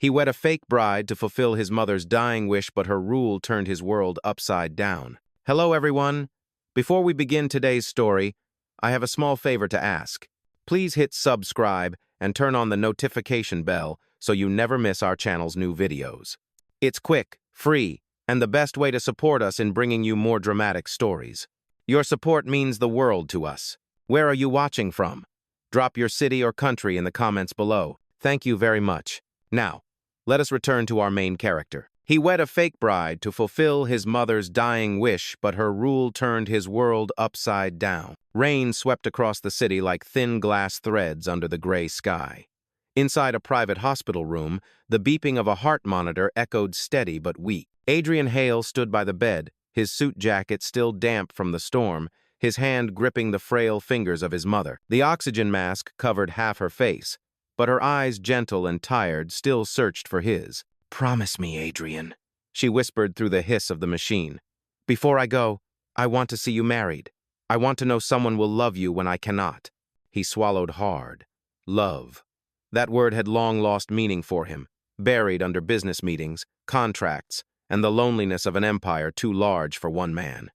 He wed a fake bride to fulfill his mother's dying wish, but her rule turned his world upside down. Hello, everyone. Before we begin today's story, I have a small favor to ask. Please hit subscribe and turn on the notification bell so you never miss our channel's new videos. It's quick, free, and the best way to support us in bringing you more dramatic stories. Your support means the world to us. Where are you watching from? Drop your city or country in the comments below. Thank you very much. Now, let us return to our main character. He wed a fake bride to fulfill his mother's dying wish, but her rule turned his world upside down. Rain swept across the city like thin glass threads under the gray sky. Inside a private hospital room, the beeping of a heart monitor echoed steady but weak. Adrian Hale stood by the bed, his suit jacket still damp from the storm, his hand gripping the frail fingers of his mother. The oxygen mask covered half her face, but her eyes, gentle and tired, still searched for his. "Promise me, Adrian," she whispered through the hiss of the machine. "Before I go, I want to see you married. I want to know someone will love you when I cannot." He swallowed hard. Love. That word had long lost meaning for him, buried under business meetings, contracts, and the loneliness of an empire too large for one man.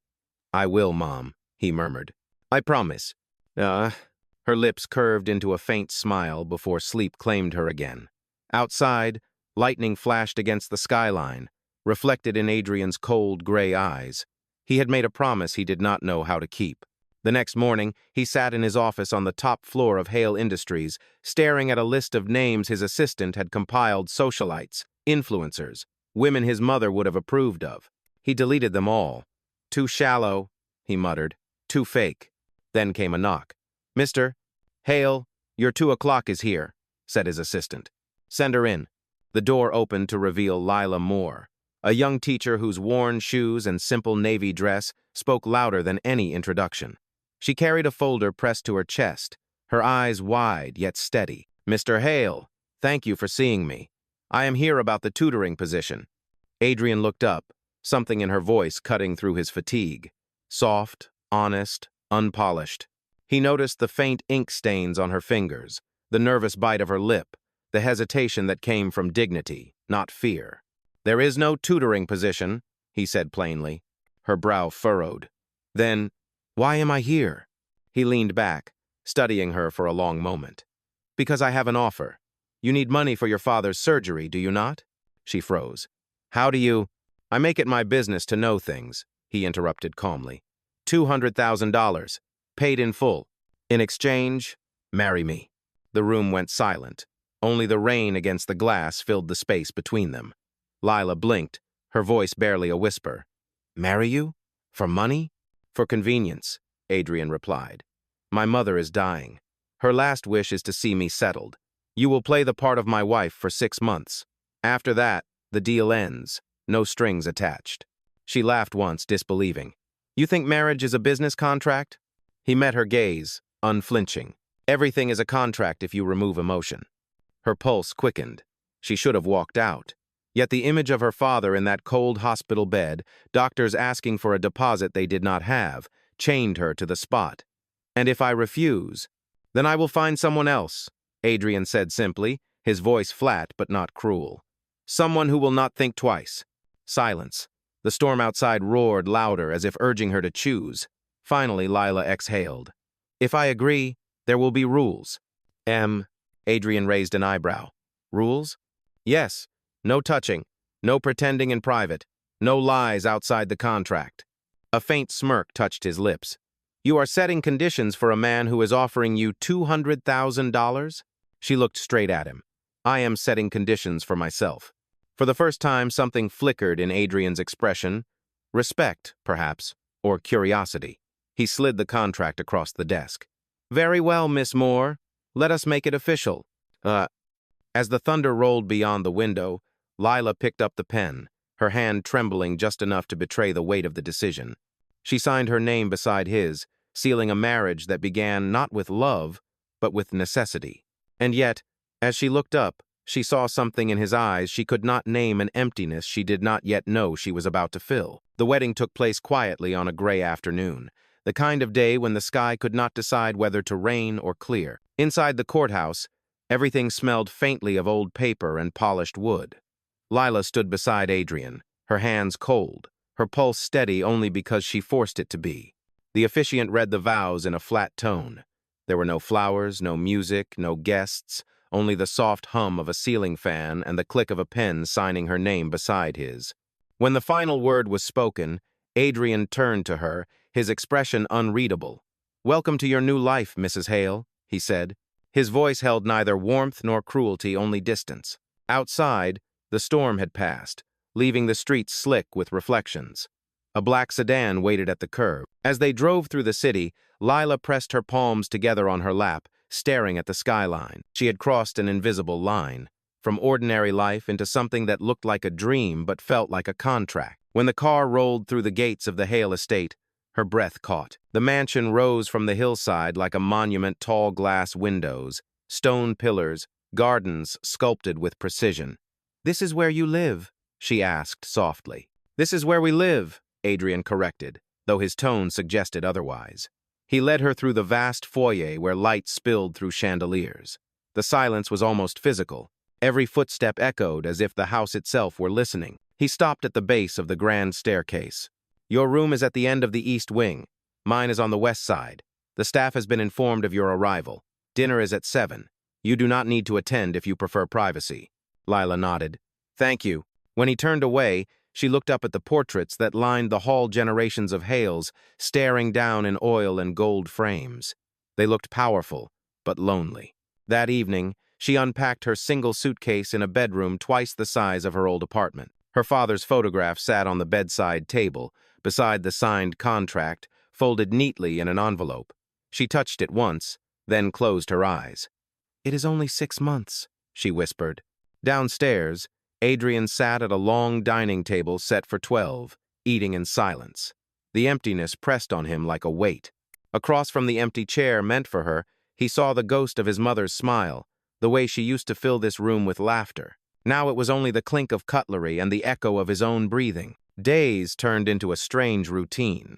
"I will, Mom," he murmured. "I promise." Her lips curved into a faint smile before sleep claimed her again. Outside, lightning flashed against the skyline, reflected in Adrian's cold gray eyes. He had made a promise he did not know how to keep. The next morning, he sat in his office on the top floor of Hale Industries, staring at a list of names his assistant had compiled: socialites, influencers, women his mother would have approved of. He deleted them all. "Too shallow," he muttered. "Too fake." Then came a knock. "Mr. Hale, your 2 o'clock is here," said his assistant. "Send her in." The door opened to reveal Lila Moore, a young teacher whose worn shoes and simple navy dress spoke louder than any introduction. She carried a folder pressed to her chest, her eyes wide yet steady. "Mr. Hale, thank you for seeing me. I am here about the tutoring position." Adrian looked up, something in her voice cutting through his fatigue. Soft, honest, unpolished. He noticed the faint ink stains on her fingers, the nervous bite of her lip, the hesitation that came from dignity, not fear. "There is no tutoring position," he said plainly. Her brow furrowed. "Then, why am I here?" He leaned back, studying her for a long moment. "Because I have an offer. You need money for your father's surgery, do you not?" She froze. "How do you—" "I make it my business to know things," he interrupted calmly. $200,000, paid in full. In exchange, marry me." The room went silent. Only the rain against the glass filled the space between them. Lila blinked, her voice barely a whisper. "Marry you? For money?" "For convenience," Adrian replied. "My mother is dying. Her last wish is to see me settled. You will play the part of my wife for 6 months. After that, the deal ends, no strings attached." She laughed once, disbelieving. "You think marriage is a business contract?" He met her gaze, unflinching. "Everything is a contract if you remove emotion." Her pulse quickened. She should have walked out. Yet the image of her father in that cold hospital bed, doctors asking for a deposit they did not have, chained her to the spot. "And if I refuse, then I will find someone else," Adrian said simply, his voice flat but not cruel. "Someone who will not think twice." Silence. The storm outside roared louder as if urging her to choose. Finally, Lila exhaled. "If I agree, there will be rules." Adrian raised an eyebrow. "Rules?" "Yes. No touching, no pretending in private, no lies outside the contract." A faint smirk touched his lips. "You are setting conditions for a man who is offering you $200,000? She looked straight at him. "I am setting conditions for myself." For the first time, something flickered in Adrian's expression. Respect, perhaps, or curiosity. He slid the contract across the desk. "Very well, Miss Moore. Let us make it official." As the thunder rolled beyond the window, Lila picked up the pen, her hand trembling just enough to betray the weight of the decision. She signed her name beside his, sealing a marriage that began not with love, but with necessity. And yet, as she looked up, she saw something in his eyes she could not name, an emptiness she did not yet know she was about to fill. The wedding took place quietly on a gray afternoon, the kind of day when the sky could not decide whether to rain or clear. Inside the courthouse, Everything smelled faintly of old paper and polished wood. Lila stood beside Adrian, her hands cold, her pulse steady only because she forced it to be. The officiant read the vows in a flat tone. There were no flowers, no music, no guests, only the soft hum of a ceiling fan and the click of a pen signing her name beside his. When the final word was spoken, Adrian turned to her, his expression unreadable. "Welcome to your new life, Mrs. Hale," he said. His voice held neither warmth nor cruelty, only distance. Outside, the storm had passed, leaving the streets slick with reflections. A black sedan waited at the curb. As they drove through the city, Lila pressed her palms together on her lap, staring at the skyline. She had crossed an invisible line, from ordinary life into something that looked like a dream but felt like a contract. When the car rolled through the gates of the Hale estate, her breath caught. The mansion rose from the hillside like a monument, tall glass windows, stone pillars, gardens sculpted with precision. "This is where you live?" she asked softly. "This is where we live," Adrian corrected, though his tone suggested otherwise. He led her through the vast foyer where light spilled through chandeliers. The silence was almost physical. Every footstep echoed as if the house itself were listening. He stopped at the base of the grand staircase. "Your room is at the end of the east wing. Mine is on the west side. The staff has been informed of your arrival. Dinner is at 7. You do not need to attend if you prefer privacy." Lila nodded. "Thank you." When he turned away, she looked up at the portraits that lined the hall, generations of Hales, staring down in oil and gold frames. They looked powerful, but lonely. That evening, she unpacked her single suitcase in a bedroom twice the size of her old apartment. Her father's photograph sat on the bedside table, beside the signed contract, folded neatly in an envelope. She touched it once, then closed her eyes. "It is only 6 months," she whispered. Downstairs, Adrian sat at a long dining table set for 12, eating in silence. The emptiness pressed on him like a weight. Across from the empty chair meant for her, he saw the ghost of his mother's smile, the way she used to fill this room with laughter. Now it was only the clink of cutlery and the echo of his own breathing. Days turned into a strange routine.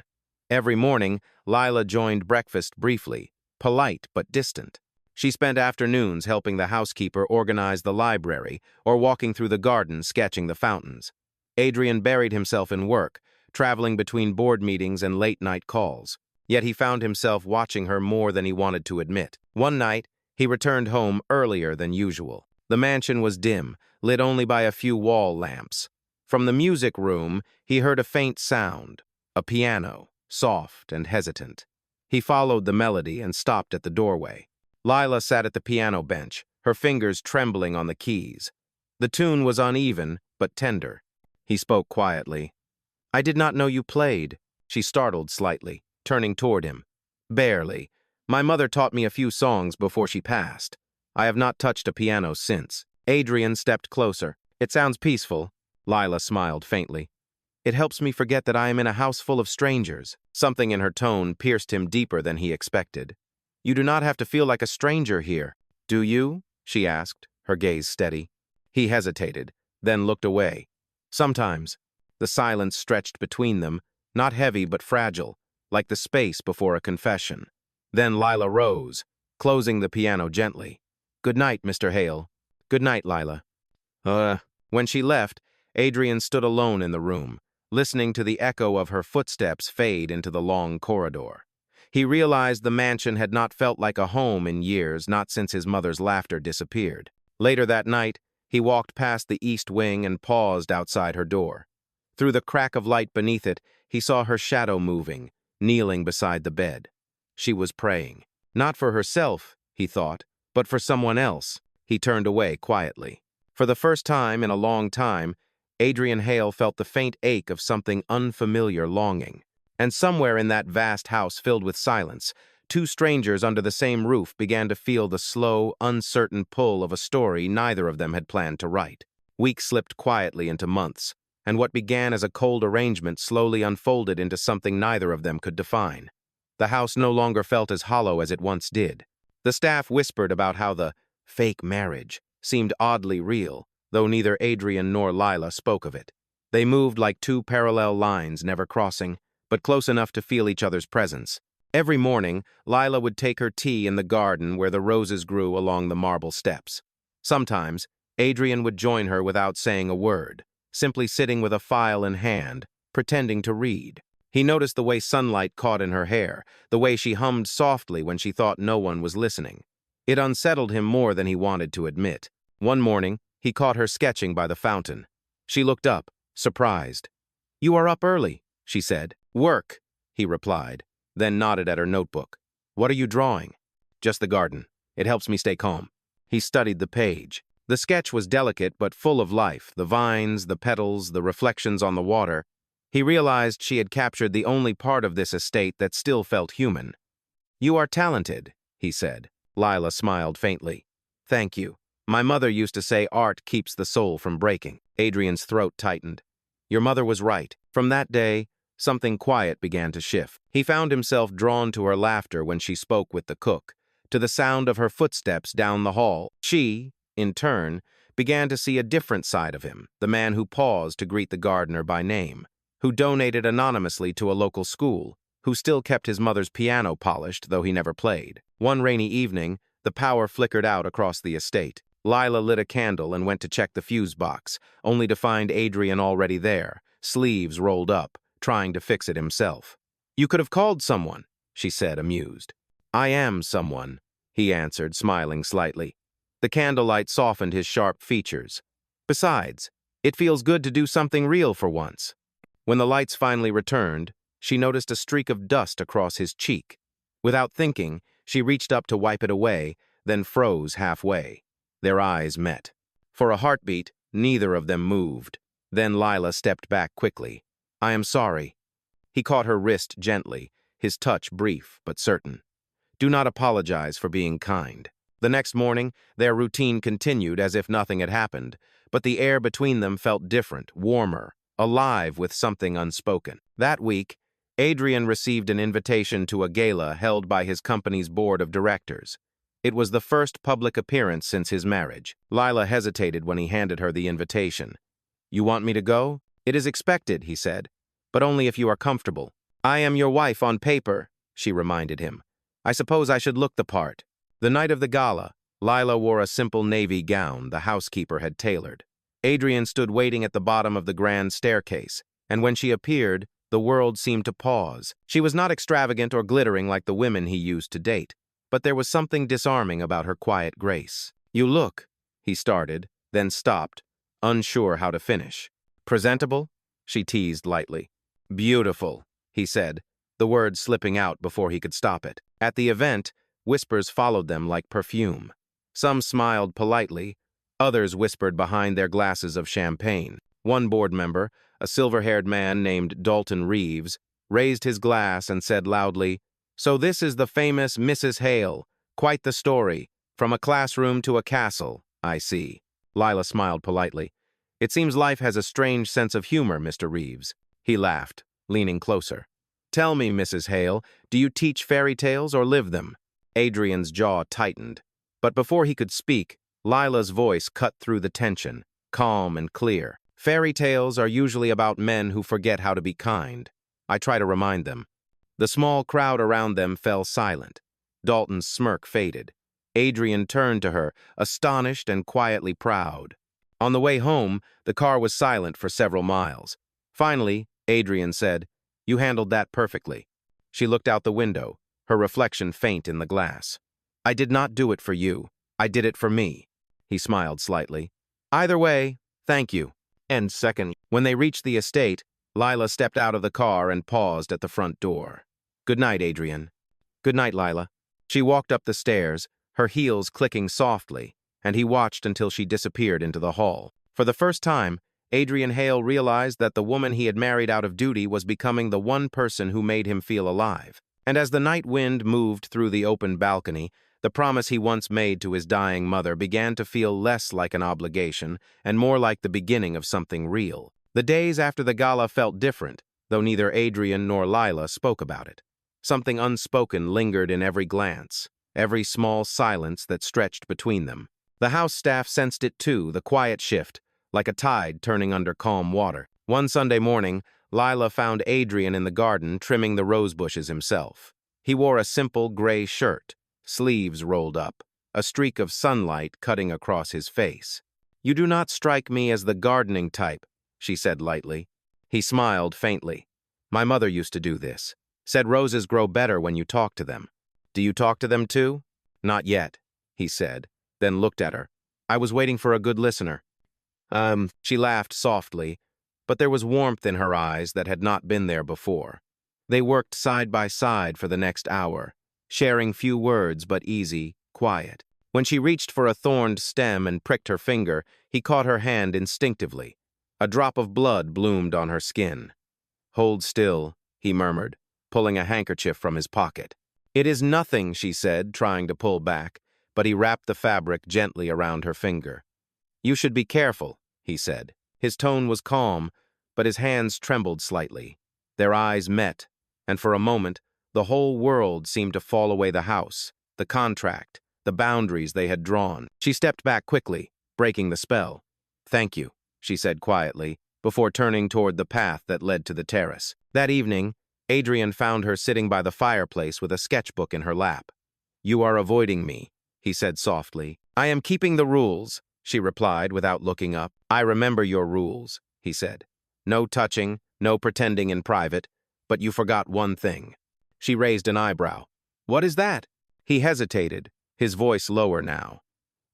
Every morning, Lila joined breakfast briefly, polite but distant. She spent afternoons helping the housekeeper organize the library or walking through the garden sketching the fountains. Adrian buried himself in work, traveling between board meetings and late-night calls. Yet he found himself watching her more than he wanted to admit. One night, he returned home earlier than usual. The mansion was dim, lit only by a few wall lamps. From the music room, he heard a faint sound, a piano, soft and hesitant. He followed the melody and stopped at the doorway. Lila sat at the piano bench, her fingers trembling on the keys. The tune was uneven, but tender. He spoke quietly. "I did not know you played." She startled slightly, turning toward him. "Barely. My mother taught me a few songs before she passed. I have not touched a piano since." Adrian stepped closer. "It sounds peaceful." Lila smiled faintly. "It helps me forget that I am in a house full of strangers." Something in her tone pierced him deeper than he expected. "You do not have to feel like a stranger here, do you?" she asked, her gaze steady. He hesitated, then looked away. "Sometimes." The silence stretched between them, not heavy but fragile, like the space before a confession. Then Lila rose, closing the piano gently. "Good night, Mr. Hale." "Good night, Lila." When she left, Adrian stood alone in the room, listening to the echo of her footsteps fade into the long corridor. He realized the mansion had not felt like a home in years, not since his mother's laughter disappeared. Later that night, he walked past the east wing and paused outside her door. Through the crack of light beneath it, he saw her shadow moving, kneeling beside the bed. She was praying. Not for herself, he thought, but for someone else. He turned away quietly. For the first time in a long time, Adrian Hale felt the faint ache of something unfamiliar longing. And somewhere in that vast house filled with silence, two strangers under the same roof began to feel the slow, uncertain pull of a story neither of them had planned to write. Weeks slipped quietly into months, and what began as a cold arrangement slowly unfolded into something neither of them could define. The house no longer felt as hollow as it once did. The staff whispered about how the fake marriage seemed oddly real, though neither Adrian nor Lila spoke of it. They moved like two parallel lines, never crossing, but close enough to feel each other's presence. Every morning, Lila would take her tea in the garden where the roses grew along the marble steps. Sometimes, Adrian would join her without saying a word, simply sitting with a file in hand, pretending to read. He noticed the way sunlight caught in her hair, the way she hummed softly when she thought no one was listening. It unsettled him more than he wanted to admit. One morning, he caught her sketching by the fountain. She looked up, surprised. "You are up early," she said. "Work," he replied, then nodded at her notebook. "What are you drawing?" "Just the garden. It helps me stay calm." He studied the page. The sketch was delicate but full of life, the vines, the petals, the reflections on the water. He realized she had captured the only part of this estate that still felt human. "You are talented," he said. Lila smiled faintly. "Thank you. My mother used to say art keeps the soul from breaking." Adrian's throat tightened. "Your mother was right." From that day, something quiet began to shift. He found himself drawn to her laughter when she spoke with the cook, to the sound of her footsteps down the hall. She, in turn, began to see a different side of him, the man who paused to greet the gardener by name, who donated anonymously to a local school, who still kept his mother's piano polished, though he never played. One rainy evening, the power flickered out across the estate. Lila lit a candle and went to check the fuse box, only to find Adrian already there, sleeves rolled up, trying to fix it himself. "You could have called someone," she said, amused. "I am someone," he answered, smiling slightly. The candlelight softened his sharp features. "Besides, it feels good to do something real for once." When the lights finally returned, she noticed a streak of dust across his cheek. Without thinking, she reached up to wipe it away, then froze halfway. Their eyes met. For a heartbeat, neither of them moved. Then Lila stepped back quickly. "I am sorry." He caught her wrist gently, his touch brief but certain. "Do not apologize for being kind." The next morning, their routine continued as if nothing had happened, but the air between them felt different, warmer, alive with something unspoken. That week, Adrian received an invitation to a gala held by his company's board of directors. It was the first public appearance since his marriage. Lila hesitated when he handed her the invitation. "You want me to go?" "It is expected," he said, "but only if you are comfortable." "I am your wife on paper," she reminded him. "I suppose I should look the part." The night of the gala, Lila wore a simple navy gown the housekeeper had tailored. Adrian stood waiting at the bottom of the grand staircase, and when she appeared, the world seemed to pause. She was not extravagant or glittering like the women he used to date, but there was something disarming about her quiet grace. "You look," he started, then stopped, unsure how to finish. "Presentable?" she teased lightly. "Beautiful," he said, the words slipping out before he could stop it. At the event, whispers followed them like perfume. Some smiled politely, others whispered behind their glasses of champagne. One board member, a silver-haired man named Dalton Reeves, raised his glass and said loudly, "So this is the famous Mrs. Hale. Quite the story. From a classroom to a castle, I see." Lila smiled politely. "It seems life has a strange sense of humor, Mr. Reeves." He laughed, leaning closer. "Tell me, Mrs. Hale, do you teach fairy tales or live them?" Adrian's jaw tightened. But before he could speak, Lila's voice cut through the tension, calm and clear. "Fairy tales are usually about men who forget how to be kind. I try to remind them." The small crowd around them fell silent. Dalton's smirk faded. Adrian turned to her, astonished and quietly proud. On the way home, the car was silent for several miles. Finally, Adrian said, "You handled that perfectly." She looked out the window, her reflection faint in the glass. "I did not do it for you. I did it for me." He smiled slightly. "Either way, thank you." And second, when they reached the estate, Lila stepped out of the car and paused at the front door. "Good night, Adrian." "Good night, Lila." She walked up the stairs, her heels clicking softly, and he watched until she disappeared into the hall. For the first time, Adrian Hale realized that the woman he had married out of duty was becoming the one person who made him feel alive. And as the night wind moved through the open balcony, the promise he once made to his dying mother began to feel less like an obligation and more like the beginning of something real. The days after the gala felt different, though neither Adrian nor Lila spoke about it. Something unspoken lingered in every glance, every small silence that stretched between them. The house staff sensed it too, the quiet shift, like a tide turning under calm water. One Sunday morning, Lila found Adrian in the garden trimming the rose bushes himself. He wore a simple gray shirt, sleeves rolled up, a streak of sunlight cutting across his face. "You do not strike me as the gardening type," she said lightly. He smiled faintly. "My mother used to do this. Said roses grow better when you talk to them. Do you talk to them too?" "Not yet," he said, then looked at her. "I was waiting for a good listener." She laughed softly, but there was warmth in her eyes that had not been there before. They worked side by side for the next hour, sharing few words but easy, quiet. When she reached for a thorned stem and pricked her finger, he caught her hand instinctively. A drop of blood bloomed on her skin. "Hold still," he murmured, pulling a handkerchief from his pocket. "It is nothing," she said, trying to pull back, but he wrapped the fabric gently around her finger. "You should be careful," he said. His tone was calm, but his hands trembled slightly. Their eyes met, and for a moment, the whole world seemed to fall away: the house, the contract, the boundaries they had drawn. She stepped back quickly, breaking the spell. "Thank you," she said quietly, before turning toward the path that led to the terrace. That evening, Adrian found her sitting by the fireplace with a sketchbook in her lap. "You are avoiding me," he said softly. "I am keeping the rules," she replied without looking up. "I remember your rules," he said. "No touching, no pretending in private, but you forgot one thing." She raised an eyebrow. "What is that?" He hesitated, his voice lower now.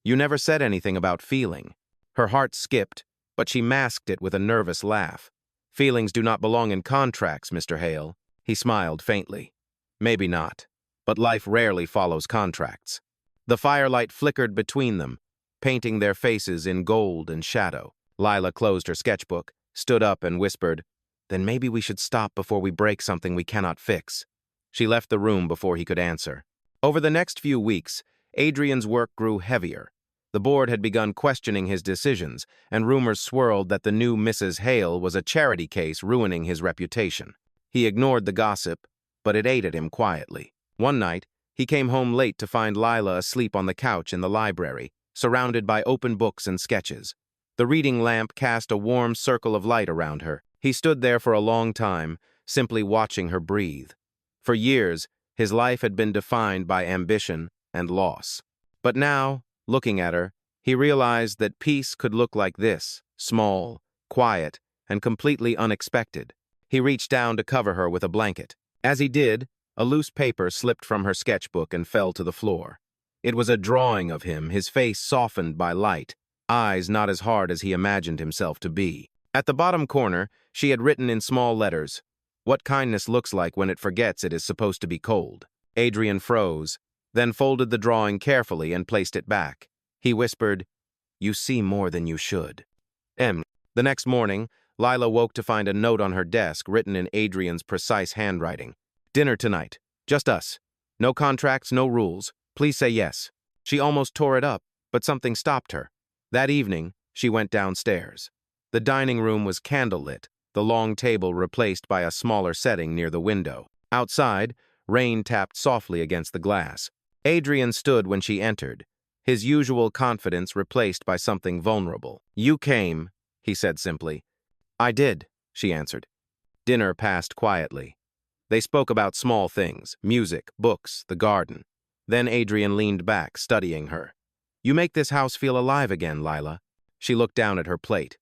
"You never said anything about feeling." Her heart skipped, but she masked it with a nervous laugh. "Feelings do not belong in contracts, Mr. Hale." He smiled faintly. "Maybe not, but life rarely follows contracts." The firelight flickered between them, painting their faces in gold and shadow. Lila closed her sketchbook, stood up and whispered, "Then maybe we should stop before we break something we cannot fix." She left the room before he could answer. Over the next few weeks, Adrian's work grew heavier. The board had begun questioning his decisions, and rumors swirled that the new Mrs. Hale was a charity case ruining his reputation. He ignored the gossip, but it ate at him quietly. One night, he came home late to find Lila asleep on the couch in the library, surrounded by open books and sketches. The reading lamp cast a warm circle of light around her. He stood there for a long time, simply watching her breathe. For years, his life had been defined by ambition and loss. But now, looking at her, he realized that peace could look like this: small, quiet, and completely unexpected. He reached down to cover her with a blanket. As he did, a loose paper slipped from her sketchbook and fell to the floor. It was a drawing of him, his face softened by light, eyes not as hard as he imagined himself to be. At the bottom corner, she had written in small letters, "What kindness looks like when it forgets it is supposed to be cold." Adrian froze, then folded the drawing carefully and placed it back. He whispered, "You see more than you should." The next morning, Lila woke to find a note on her desk written in Adrian's precise handwriting. "Dinner tonight. Just us. No contracts, no rules. Please say yes." She almost tore it up, but something stopped her. That evening, she went downstairs. The dining room was candlelit, the long table replaced by a smaller setting near the window. Outside, rain tapped softly against the glass. Adrian stood when she entered, his usual confidence replaced by something vulnerable. "You came," he said simply. "I did," she answered. Dinner passed quietly. They spoke about small things: music, books, the garden. Then Adrian leaned back, studying her. "You make this house feel alive again, Lila." She looked down at her plate.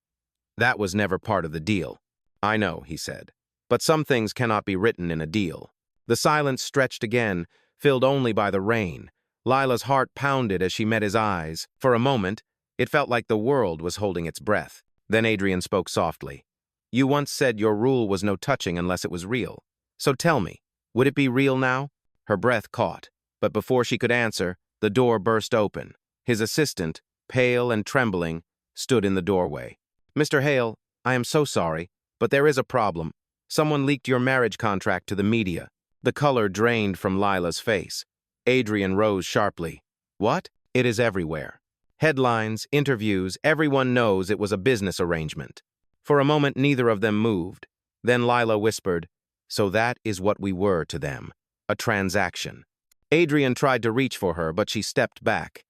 "That was never part of the deal." "I know," he said. "But some things cannot be written in a deal." The silence stretched again, filled only by the rain. Lila's heart pounded as she met his eyes. For a moment, it felt like the world was holding its breath. Then Adrian spoke softly. "You once said your rule was no touching unless it was real. So tell me, would it be real now?" Her breath caught, but before she could answer, the door burst open. His assistant, pale and trembling, stood in the doorway. "Mr. Hale, I am so sorry, but there is a problem. Someone leaked your marriage contract to the media." The color drained from Lila's face. Adrian rose sharply. "What?" "It is everywhere. Headlines, interviews, everyone knows it was a business arrangement." For a moment, neither of them moved. Then Lila whispered, "So that is what we were to them, a transaction." Adrian tried to reach for her, but she stepped back.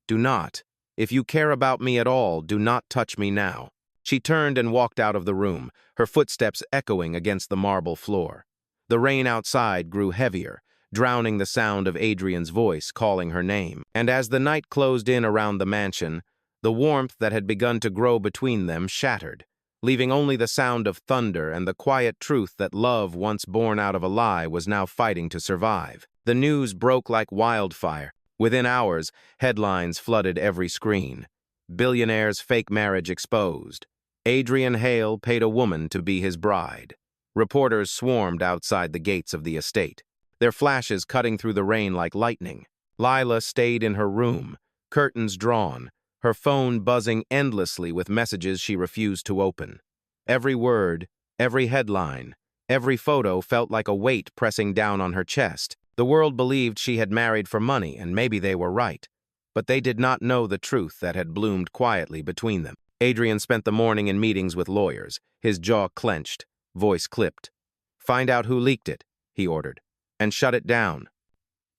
"Do not. If you care about me at all, do not touch me now." She turned and walked out of the room, her footsteps echoing against the marble floor. The rain outside grew heavier, drowning the sound of Adrian's voice calling her name. And as the night closed in around the mansion, the warmth that had begun to grow between them shattered, leaving only the sound of thunder and the quiet truth that love, once born out of a lie, was now fighting to survive. The news broke like wildfire. Within hours, headlines flooded every screen. Billionaire's fake marriage exposed. Adrian Hale paid a woman to be his bride. Reporters swarmed outside the gates of the estate, their flashes cutting through the rain like lightning. Lila stayed in her room, curtains drawn, her phone buzzing endlessly with messages she refused to open. Every word, every headline, every photo felt like a weight pressing down on her chest. The world believed she had married for money, and maybe they were right. But they did not know the truth that had bloomed quietly between them. Adrian spent the morning in meetings with lawyers, his jaw clenched, voice clipped. "Find out who leaked it," he ordered, "and shut it down."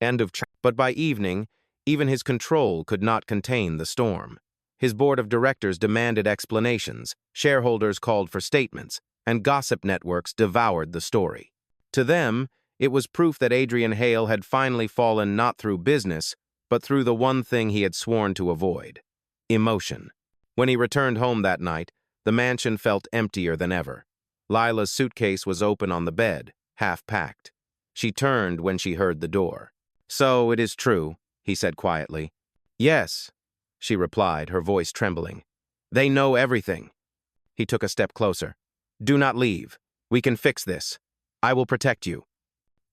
End of chapter. But by evening, even his control could not contain the storm. His board of directors demanded explanations, shareholders called for statements, and gossip networks devoured the story. To them, it was proof that Adrian Hale had finally fallen not through business, but through the one thing he had sworn to avoid: emotion. When he returned home that night, the mansion felt emptier than ever. Lila's suitcase was open on the bed, half-packed. She turned when she heard the door. "So it is true," he said quietly. "Yes," she replied, her voice trembling. "They know everything." He took a step closer. "Do not leave. We can fix this. I will protect you."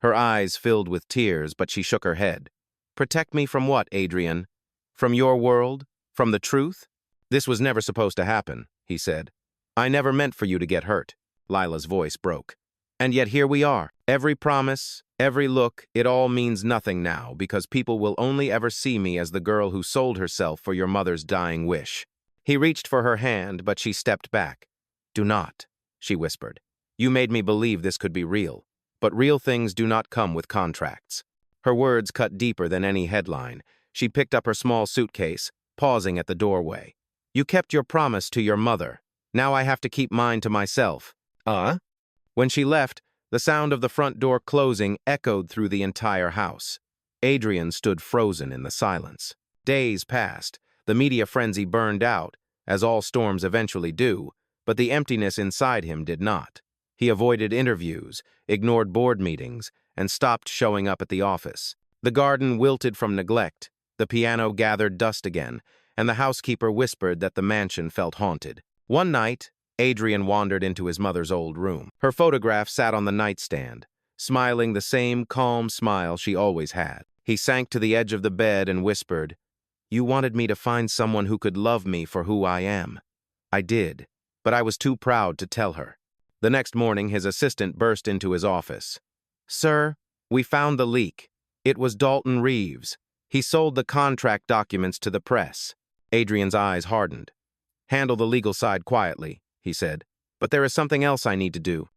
Her eyes filled with tears, but she shook her head. "Protect me from what, Adrian? From your world? From the truth?" "This was never supposed to happen," he said. "I never meant for you to get hurt." Lila's voice broke. "And yet here we are. Every promise, every look, it all means nothing now, because people will only ever see me as the girl who sold herself for your mother's dying wish." He reached for her hand, but she stepped back. "Do not," she whispered. "You made me believe this could be real, but real things do not come with contracts." Her words cut deeper than any headline. She picked up her small suitcase, pausing at the doorway. "You kept your promise to your mother. Now I have to keep mine to myself." When she left, the sound of the front door closing echoed through the entire house. Adrian stood frozen in the silence. Days passed. The media frenzy burned out, as all storms eventually do, but the emptiness inside him did not. He avoided interviews, ignored board meetings, and stopped showing up at the office. The garden wilted from neglect, the piano gathered dust again, and the housekeeper whispered that the mansion felt haunted. One night, Adrian wandered into his mother's old room. Her photograph sat on the nightstand, smiling the same calm smile she always had. He sank to the edge of the bed and whispered, "You wanted me to find someone who could love me for who I am. I did, but I was too proud to tell her." The next morning, his assistant burst into his office. "Sir, we found the leak. It was Dalton Reeves. He sold the contract documents to the press." Adrian's eyes hardened. "Handle the legal side quietly," he said. "But there is something else I need to do."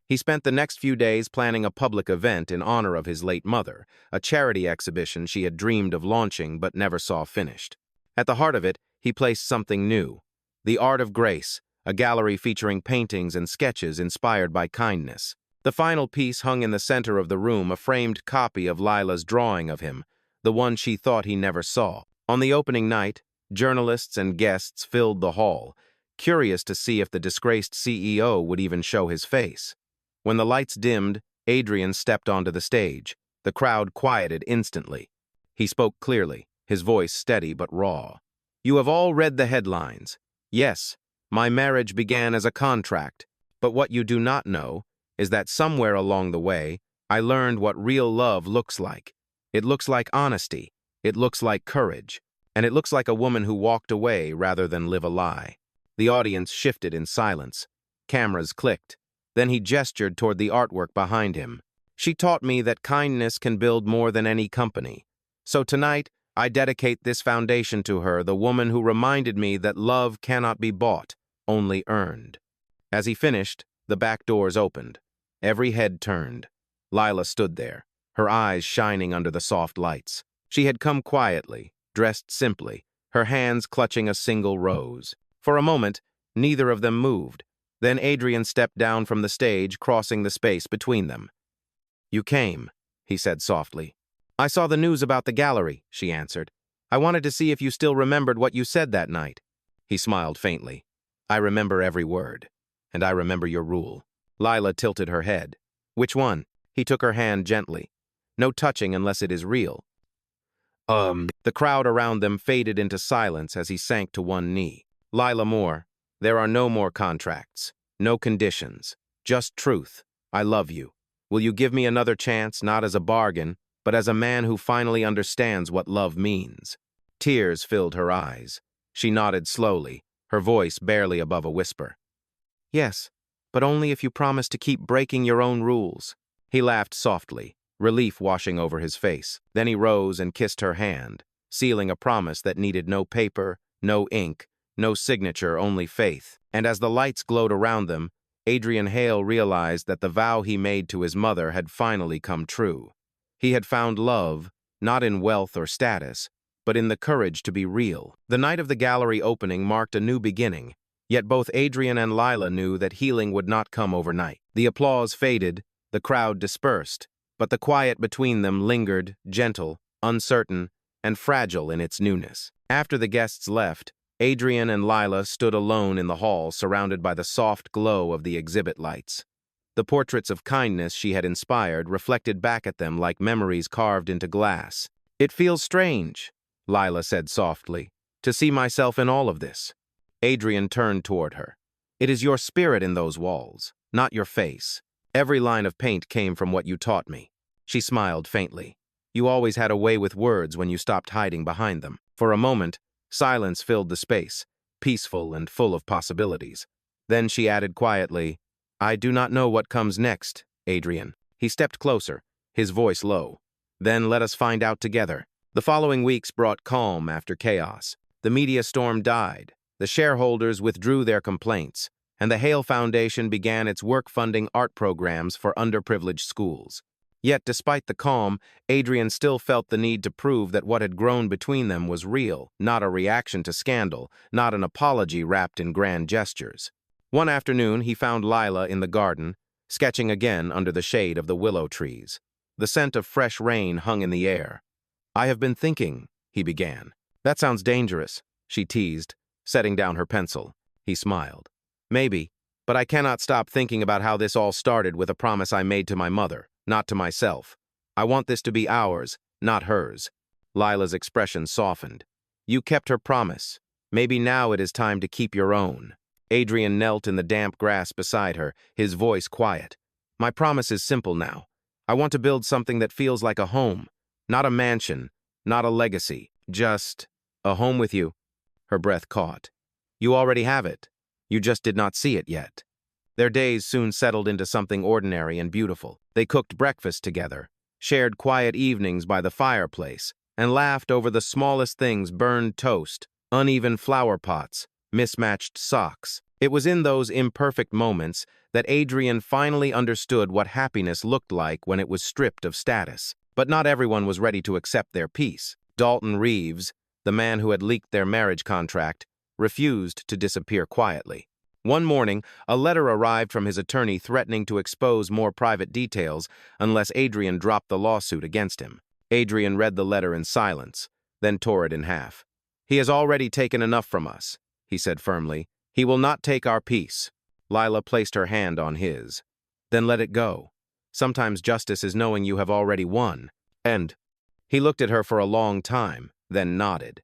He spent the next few days planning a public event in honor of his late mother, a charity exhibition she had dreamed of launching but never saw finished. At the heart of it, he placed something new: the Art of Grace, a gallery featuring paintings and sketches inspired by kindness. The final piece hung in the center of the room, a framed copy of Lila's drawing of him, the one she thought he never saw. On the opening night, journalists and guests filled the hall, curious to see if the disgraced CEO would even show his face. When the lights dimmed, Adrian stepped onto the stage. The crowd quieted instantly. He spoke clearly, his voice steady but raw. "You have all read the headlines. Yes, my marriage began as a contract, but what you do not know is that somewhere along the way, I learned what real love looks like. It looks like honesty, it looks like courage, and it looks like a woman who walked away rather than live a lie." The audience shifted in silence. Cameras clicked. Then he gestured toward the artwork behind him. "She taught me that kindness can build more than any company. So tonight, I dedicate this foundation to her, the woman who reminded me that love cannot be bought, only earned." As he finished, the back doors opened. Every head turned. Lila stood there, her eyes shining under the soft lights. She had come quietly, dressed simply, her hands clutching a single rose. For a moment, neither of them moved. Then Adrian stepped down from the stage, crossing the space between them. "You came," he said softly. I saw the news about the gallery, she answered. I wanted to see if you still remembered what you said that night. He smiled faintly. I remember every word. And I remember your rule. Lila tilted her head. Which one? He took her hand gently. No touching unless it is real. The crowd around them faded into silence as he sank to one knee. Lila Moore, there are no more contracts. No conditions. Just truth. I love you. Will you give me another chance, not as a bargain, but as a man who finally understands what love means? Tears filled her eyes. She nodded slowly, her voice barely above a whisper. Yes, but only if you promise to keep breaking your own rules. He laughed softly, relief washing over his face. Then he rose and kissed her hand, sealing a promise that needed no paper, no ink, no signature, only faith. And as the lights glowed around them, Adrian Hale realized that the vow he made to his mother had finally come true. He had found love, not in wealth or status, but in the courage to be real. The night of the gallery opening marked a new beginning, yet both Adrian and Lila knew that healing would not come overnight. The applause faded, the crowd dispersed, but the quiet between them lingered, gentle, uncertain, and fragile in its newness. After the guests left, Adrian and Lila stood alone in the hall, surrounded by the soft glow of the exhibit lights. The portraits of kindness she had inspired reflected back at them like memories carved into glass. It feels strange, Lila said softly, to see myself in all of this. Adrian turned toward her. It is your spirit in those walls, not your face. Every line of paint came from what you taught me. She smiled faintly. You always had a way with words when you stopped hiding behind them. For a moment, silence filled the space, peaceful and full of possibilities. Then she added quietly, I do not know what comes next, Adrian. He stepped closer, his voice low. Then let us find out together. The following weeks brought calm after chaos. The media storm died. The shareholders withdrew their complaints, and the Hale Foundation began its work funding art programs for underprivileged schools. Yet, despite the calm, Adrian still felt the need to prove that what had grown between them was real, not a reaction to scandal, not an apology wrapped in grand gestures. One afternoon, he found Lila in the garden, sketching again under the shade of the willow trees. The scent of fresh rain hung in the air. I have been thinking, he began. That sounds dangerous, she teased, setting down her pencil. He smiled. Maybe, but I cannot stop thinking about how this all started with a promise I made to my mother, not to myself. I want this to be ours, not hers. Lila's expression softened. You kept her promise. Maybe now it is time to keep your own. Adrian knelt in the damp grass beside her, his voice quiet. My promise is simple now. I want to build something that feels like a home. Not a mansion, not a legacy, just a home with you. Her breath caught. You already have it. You just did not see it yet. Their days soon settled into something ordinary and beautiful. They cooked breakfast together, shared quiet evenings by the fireplace, and laughed over the smallest things: burned toast, uneven flower pots, mismatched socks. It was in those imperfect moments that Adrian finally understood what happiness looked like when it was stripped of status. But not everyone was ready to accept their peace. Dalton Reeves, the man who had leaked their marriage contract, refused to disappear quietly. One morning, a letter arrived from his attorney threatening to expose more private details unless Adrian dropped the lawsuit against him. Adrian read the letter in silence, then tore it in half. He has already taken enough from us, he said firmly. He will not take our peace. Lila placed her hand on his. Then let it go. Sometimes justice is knowing you have already won. And he looked at her for a long time, then nodded.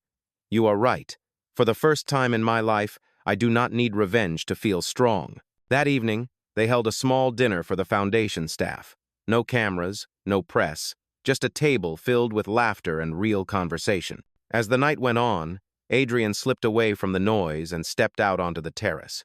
You are right. For the first time in my life, I do not need revenge to feel strong. That evening, they held a small dinner for the foundation staff. No cameras, no press, just a table filled with laughter and real conversation. As the night went on, Adrian slipped away from the noise and stepped out onto the terrace.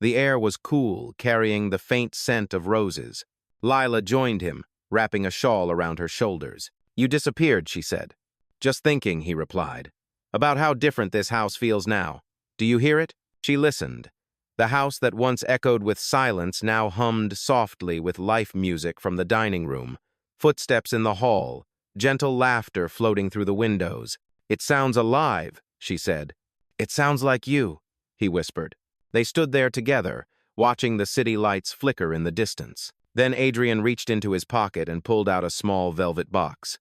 The air was cool, carrying the faint scent of roses. Lila joined him, wrapping a shawl around her shoulders. You disappeared, she said. Just thinking, he replied, about how different this house feels now. Do you hear it? She listened. The house that once echoed with silence now hummed softly with life music from the dining room. Footsteps in the hall, gentle laughter floating through the windows. It sounds alive, she said. It sounds like you, he whispered. They stood there together, watching the city lights flicker in the distance. Then Adrian reached into his pocket and pulled out a small velvet box.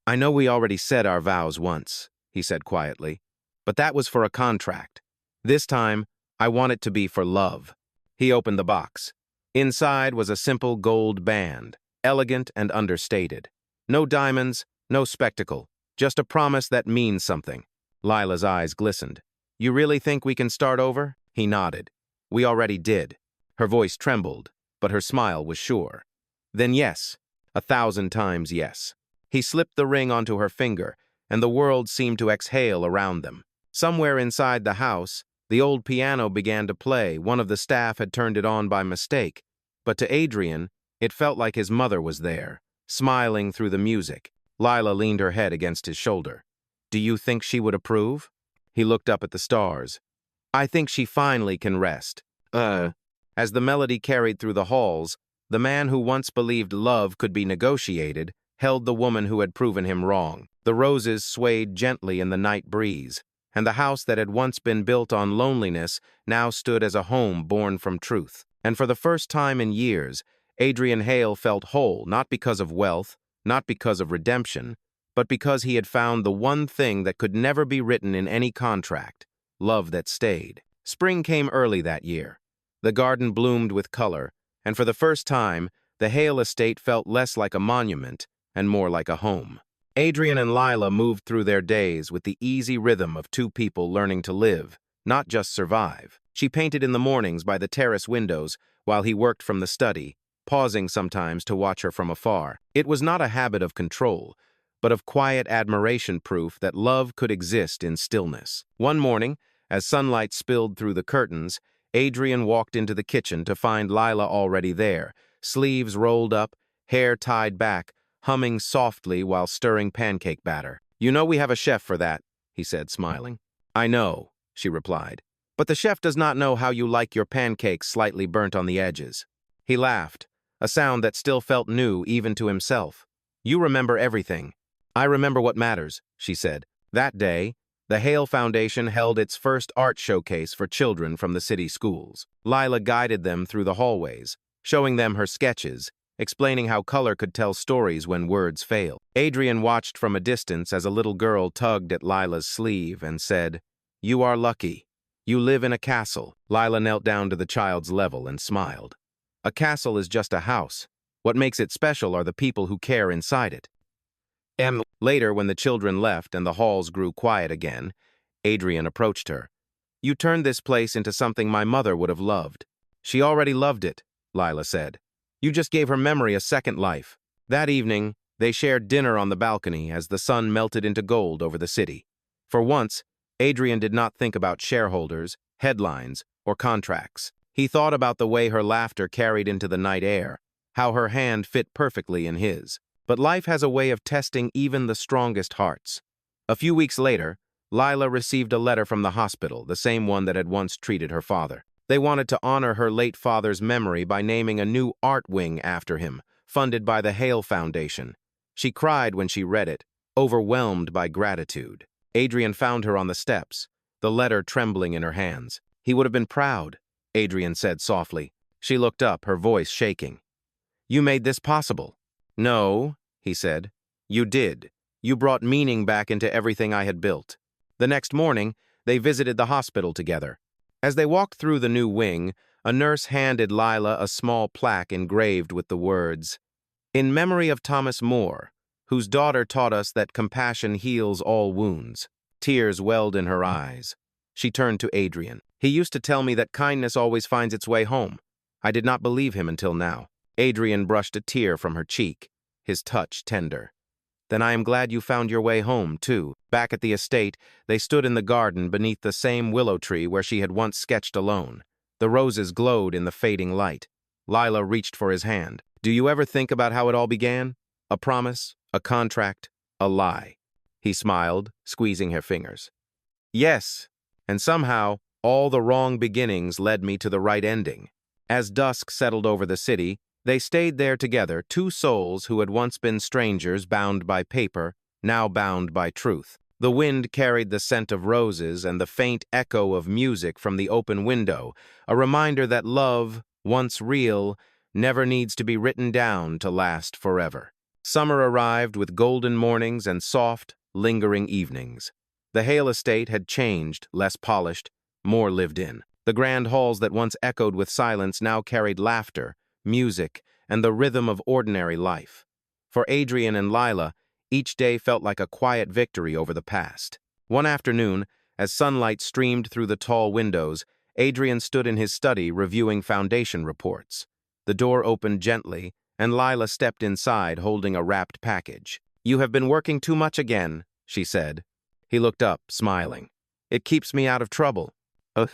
"I know we already said our vows once," he said quietly, "but that was for a contract. This time, I want it to be for love." He opened the box. Inside was a simple gold band, elegant and understated. No diamonds, no spectacle, just a promise that means something. Lila's eyes glistened. "You really think we can start over?" He nodded. "We already did." Her voice trembled, but her smile was sure. "Then yes, 1,000 times yes." He slipped the ring onto her finger, and the world seemed to exhale around them. Somewhere inside the house, the old piano began to play. One of the staff had turned it on by mistake, but to Adrian, it felt like his mother was there, smiling through the music. Lila leaned her head against his shoulder. "Do you think she would approve?" He looked up at the stars. "I think she finally can rest." As the melody carried through the halls, the man who once believed love could be negotiated held the woman who had proven him wrong. The roses swayed gently in the night breeze, and the house that had once been built on loneliness now stood as a home born from truth. And for the first time in years, Adrian Hale felt whole, not because of wealth, not because of redemption, but because he had found the one thing that could never be written in any contract: love that stayed. Spring came early that year. The garden bloomed with color, and for the first time, the Hale estate felt less like a monument and more like a home. Adrian and Lila moved through their days with the easy rhythm of two people learning to live, not just survive. She painted in the mornings by the terrace windows while he worked from the study, pausing sometimes to watch her from afar. It was not a habit of control, but of quiet admiration, proof that love could exist in stillness. One morning, as sunlight spilled through the curtains, Adrian walked into the kitchen to find Lila already there, sleeves rolled up, hair tied back, humming softly while stirring pancake batter. "You know we have a chef for that," he said, smiling. "I know," she replied, "but the chef does not know how you like your pancakes slightly burnt on the edges." He laughed, a sound that still felt new even to himself. "You remember everything." "I remember what matters," she said. That day, the Hale Foundation held its first art showcase for children from the city schools. Lila guided them through the hallways, showing them her sketches, explaining how color could tell stories when words fail. Adrian watched from a distance as a little girl tugged at Lila's sleeve and said, "You are lucky. You live in a castle." Lila knelt down to the child's level and smiled. "A castle is just a house. What makes it special are the people who care inside it." Later, when the children left and the halls grew quiet again, Adrian approached her. "You turned this place into something my mother would have loved." "She already loved it," Lila said. "You just gave her memory a second life." That evening, they shared dinner on the balcony as the sun melted into gold over the city. For once, Adrian did not think about shareholders, headlines, or contracts. He thought about the way her laughter carried into the night air, how her hand fit perfectly in his. But life has a way of testing even the strongest hearts. A few weeks later, Lila received a letter from the hospital, the same one that had once treated her father. They wanted to honor her late father's memory by naming a new art wing after him, funded by the Hale Foundation. She cried when she read it, overwhelmed by gratitude. Adrian found her on the steps, the letter trembling in her hands. "He would have been proud," Adrian said softly. She looked up, her voice shaking. "You made this possible." "No," he said. "You did. You brought meaning back into everything I had built." The next morning, they visited the hospital together. As they walked through the new wing, a nurse handed Lila a small plaque engraved with the words, "In memory of Thomas More, whose daughter taught us that compassion heals all wounds." Tears welled in her eyes. She turned to Adrian. "He used to tell me that kindness always finds its way home. I did not believe him until now." Adrian brushed a tear from her cheek, his touch tender. "Then I am glad you found your way home, too." Back at the estate, they stood in the garden beneath the same willow tree where she had once sketched alone. The roses glowed in the fading light. Lila reached for his hand. "Do you ever think about how it all began? A promise, a contract, a lie." He smiled, squeezing her fingers. "Yes, and somehow, all the wrong beginnings led me to the right ending." As dusk settled over the city, they stayed there together, two souls who had once been strangers bound by paper, now bound by truth. The wind carried the scent of roses and the faint echo of music from the open window, a reminder that love, once real, never needs to be written down to last forever. Summer arrived with golden mornings and soft, lingering evenings. The Hale estate had changed, less polished, more lived in. The grand halls that once echoed with silence now carried laughter, music, and the rhythm of ordinary life. For Adrian and Lila, each day felt like a quiet victory over the past. One afternoon, as sunlight streamed through the tall windows, Adrian stood in his study reviewing foundation reports. The door opened gently, and Lila stepped inside holding a wrapped package. "You have been working too much again," she said. He looked up, smiling. "It keeps me out of trouble." "Ugh.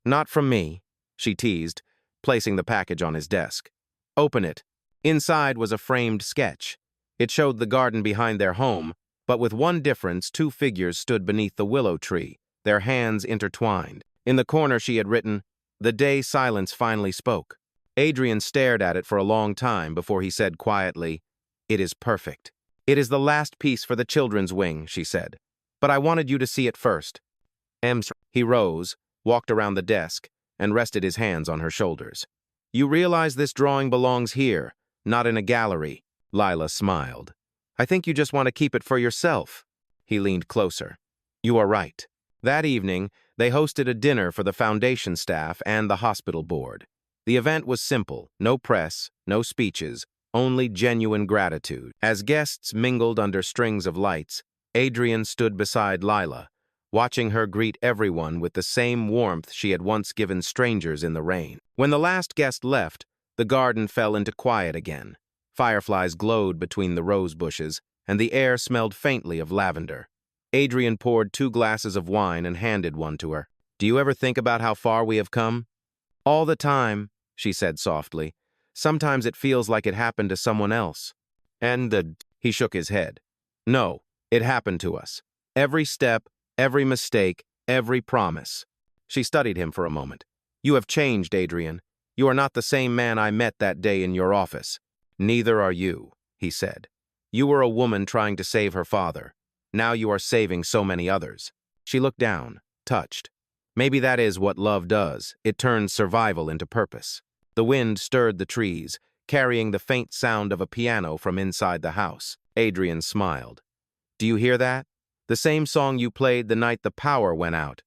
Not from me," she teased, placing the package on his desk. "Open it." Inside was a framed sketch. It showed the garden behind their home, but with one difference, two figures stood beneath the willow tree, their hands intertwined. In the corner she had written, "The day silence finally spoke." Adrian stared at it for a long time before he said quietly, "It is perfect." "It is the last piece for the children's wing," she said. "But I wanted you to see it first." He rose, walked around the desk, and rested his hands on her shoulders. "You realize this drawing belongs here, not in a gallery." Lila smiled. "I think you just want to keep it for yourself." He leaned closer. "You are right." That evening, they hosted a dinner for the foundation staff and the hospital board. The event was simple, no press, no speeches, only genuine gratitude. As guests mingled under strings of lights, Adrian stood beside Lila, watching her greet everyone with the same warmth she had once given strangers in the rain. When the last guest left, the garden fell into quiet again. Fireflies glowed between the rose bushes, and the air smelled faintly of lavender. Adrian poured 2 glasses of wine and handed one to her. "Do you ever think about how far we have come?" "All the time," she said softly. "Sometimes it feels like it happened to someone else." He shook his head. "No, it happened to us. Every step, every mistake, every promise." She studied him for a moment. "You have changed, Adrian. You are not the same man I met that day in your office." "Neither are you," he said. "You were a woman trying to save her father. Now you are saving so many others." She looked down, touched. Maybe that is what love does. It turns survival into purpose. The wind stirred the trees, carrying the faint sound of a piano from inside the house. Adrian smiled. "Do you hear that? The same song you played the night the power went out."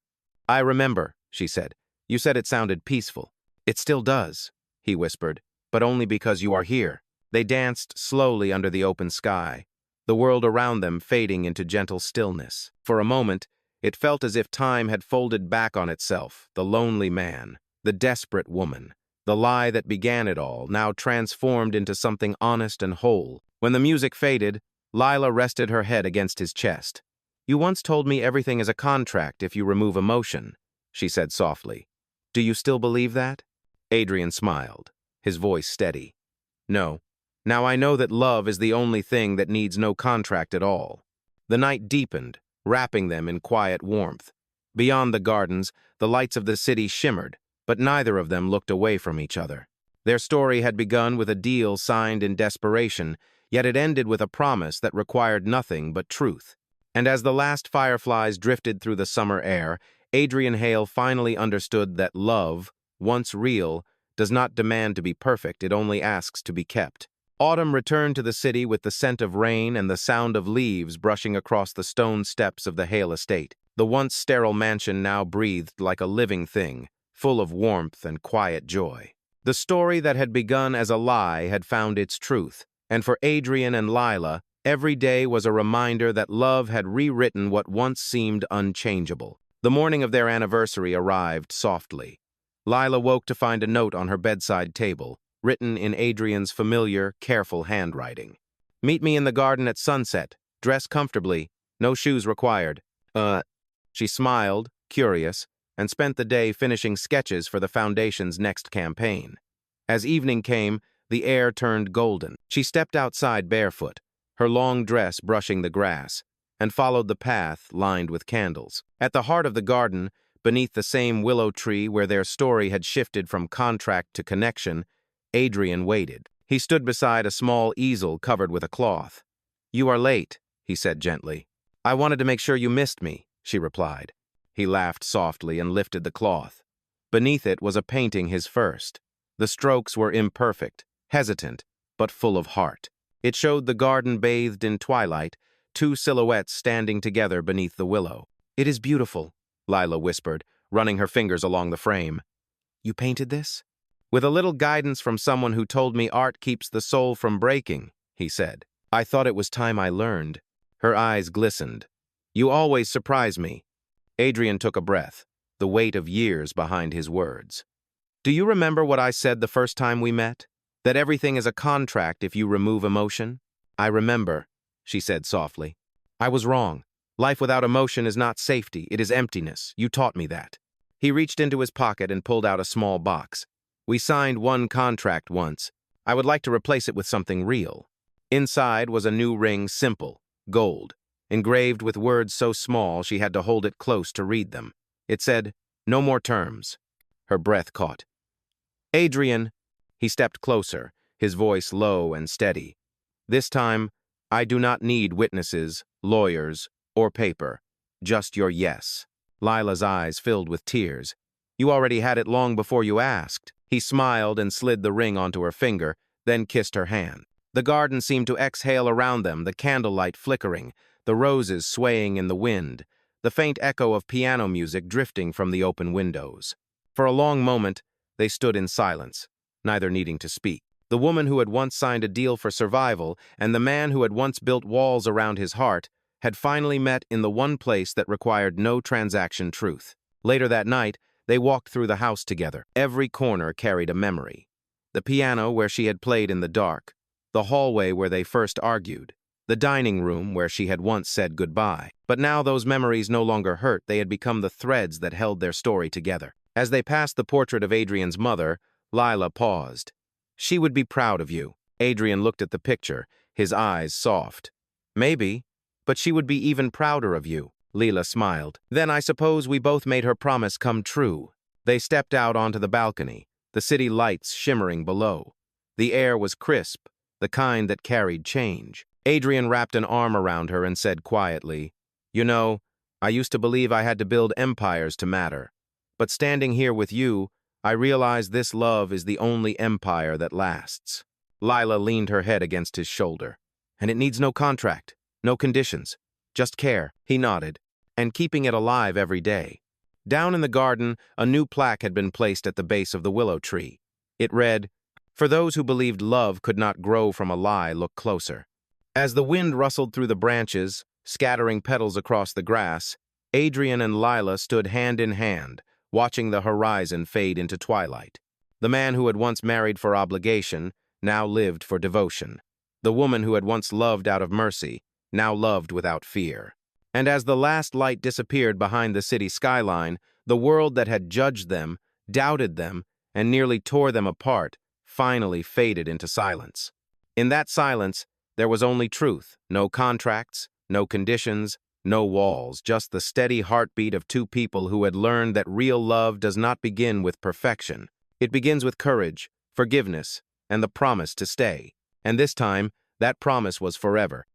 "I remember," she said. "You said it sounded peaceful." "It still does," he whispered, "but only because you are here." They danced slowly under the open sky, the world around them fading into gentle stillness. For a moment, it felt as if time had folded back on itself, the lonely man, the desperate woman, the lie that began it all, now transformed into something honest and whole. When the music faded, Lila rested her head against his chest. "You once told me everything is a contract if you remove emotion," she said softly. "Do you still believe that?" Adrian smiled, his voice steady. "No. Now I know that love is the only thing that needs no contract at all." The night deepened, wrapping them in quiet warmth. Beyond the gardens, the lights of the city shimmered, but neither of them looked away from each other. Their story had begun with a deal signed in desperation, yet it ended with a promise that required nothing but truth. And as the last fireflies drifted through the summer air, Adrian Hale finally understood that love, once real, does not demand to be perfect, it only asks to be kept. Autumn returned to the city with the scent of rain and the sound of leaves brushing across the stone steps of the Hale estate. The once sterile mansion now breathed like a living thing, full of warmth and quiet joy. The story that had begun as a lie had found its truth, and for Adrian and Lila, every day was a reminder that love had rewritten what once seemed unchangeable. The morning of their anniversary arrived softly. Lila woke to find a note on her bedside table, written in Adrian's familiar, careful handwriting. "Meet me in the garden at sunset. Dress comfortably. No shoes required." She smiled, curious, and spent the day finishing sketches for the foundation's next campaign. As evening came, the air turned golden. She stepped outside barefoot, her long dress brushing the grass, and followed the path lined with candles. At the heart of the garden, beneath the same willow tree where their story had shifted from contract to connection, Adrian waited. He stood beside a small easel covered with a cloth. "You are late," he said gently. "I wanted to make sure you missed me," she replied. He laughed softly and lifted the cloth. Beneath it was a painting his first. The strokes were imperfect, hesitant, but full of heart. It showed the garden bathed in twilight, two silhouettes standing together beneath the willow. "It is beautiful," Lila whispered, running her fingers along the frame. "You painted this?" "With a little guidance from someone who told me art keeps the soul from breaking," he said. "I thought it was time I learned." Her eyes glistened. "You always surprise me." Adrian took a breath, the weight of years behind his words. "Do you remember what I said the first time we met? That everything is a contract if you remove emotion?" "I remember," she said softly. "I was wrong. Life without emotion is not safety, it is emptiness. You taught me that." He reached into his pocket and pulled out a small box. "We signed one contract once. I would like to replace it with something real." Inside was a new ring, simple, gold, engraved with words so small she had to hold it close to read them. It said, "No more terms." Her breath caught. "Adrian," he stepped closer, his voice low and steady. "This time, I do not need witnesses, lawyers, or paper. Just your yes." Lila's eyes filled with tears. "You already had it long before you asked." He smiled and slid the ring onto her finger, then kissed her hand. The garden seemed to exhale around them, the candlelight flickering, the roses swaying in the wind, the faint echo of piano music drifting from the open windows. For a long moment, they stood in silence, neither needing to speak. The woman who had once signed a deal for survival and the man who had once built walls around his heart had finally met in the one place that required no transaction truth. Later that night, they walked through the house together. Every corner carried a memory. The piano where she had played in the dark, the hallway where they first argued, the dining room where she had once said goodbye. But now those memories no longer hurt, they had become the threads that held their story together. As they passed the portrait of Adrian's mother, Lila paused. "She would be proud of you." Adrian looked at the picture, his eyes soft. "Maybe, but she would be even prouder of you." Lila smiled. "Then I suppose we both made her promise come true." They stepped out onto the balcony, the city lights shimmering below. The air was crisp, the kind that carried change. Adrian wrapped an arm around her and said quietly, "You know, I used to believe I had to build empires to matter. But standing here with you, I realize this love is the only empire that lasts." Lila leaned her head against his shoulder. "And it needs no contract, no conditions, just care." He nodded, "And keeping it alive every day." Down in the garden, a new plaque had been placed at the base of the willow tree. It read, "For those who believed love could not grow from a lie, look closer." As the wind rustled through the branches, scattering petals across the grass, Adrian and Lila stood hand in hand, watching the horizon fade into twilight. The man who had once married for obligation now lived for devotion. The woman who had once loved out of mercy now loved without fear. And as the last light disappeared behind the city skyline, the world that had judged them, doubted them, and nearly tore them apart finally faded into silence. In that silence, there was only truth, no contracts, no conditions, no walls, just the steady heartbeat of two people who had learned that real love does not begin with perfection. It begins with courage, forgiveness, and the promise to stay. And this time, that promise was forever.